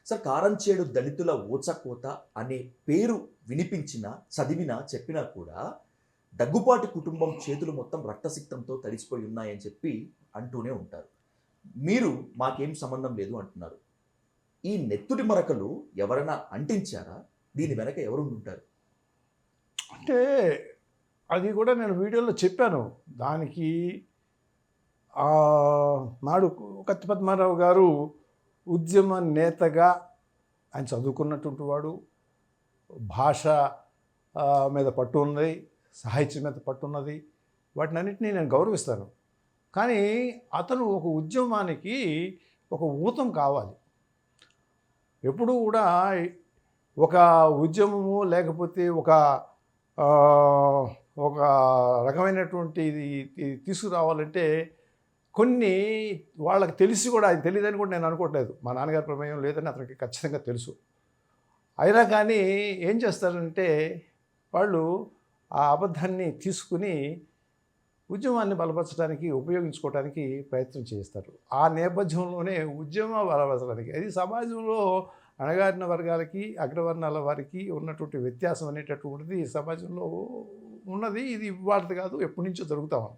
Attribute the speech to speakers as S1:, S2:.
S1: Sir Karamchedu దళితుల ఊచకోత అనే పేరు వినిపించినా, చదివినా, చెప్పినా కూడా దగ్గుపాటి కుటుంబం చేతులు మొత్తం రక్తసిక్తంతో తడిసిపోయి ఉన్నాయని చెప్పి అంటూనే ఉంటారు. మీరు మాకేం సంబంధం లేదు అంటున్నారు. ఈ నెత్తుటి మరకలు ఎవరైనా అంటించారా? దీని వెనక ఎవరుండుంటారు?
S2: అంటే అది కూడా నేను వీడియోలో చెప్పాను. దానికి నాడు కత్తి పద్మారావు గారు ఉద్యమ నేతగా ఆయన చదువుకున్నటువంటి వాడు, భాష మీద పట్టు ఉన్నది, సాహిత్యం మీద పట్టు ఉన్నది. వాటినన్నిటినీ నేను గౌరవిస్తాను. కానీ అతను ఒక ఉద్యమానికి ఒక ఊతం కావాలి. ఎప్పుడూ కూడా ఒక ఉద్యమము లేకపోతే ఒక ఒక రకమైనటువంటి ఇది తీసుకురావాలంటే కొన్ని వాళ్ళకి తెలిసి కూడా అది తెలియదని కూడా నేను అనుకోవట్లేదు. మా నాన్నగారి ప్రమేయం లేదని అతనికి ఖచ్చితంగా తెలుసు. అయినా కానీ ఏం చేస్తారంటే వాళ్ళు ఆ అబద్ధాన్ని తీసుకుని ఉద్యమాన్ని బలపరచడానికి ఉపయోగించుకోవడానికి ప్రయత్నం చేస్తారు. ఆ నేపథ్యంలోనే ఉద్యమం బలపరచడానికి అది సమాజంలో అణగారిన వర్గాలకి అగ్రవర్ణాల వారికి ఉన్నటువంటి వ్యత్యాసం అనేటటువంటిది సమాజంలో ఉన్నది. ఇది ఇవాళది కాదు, ఎప్పటి నుంచో జరుగుతూ ఉంది.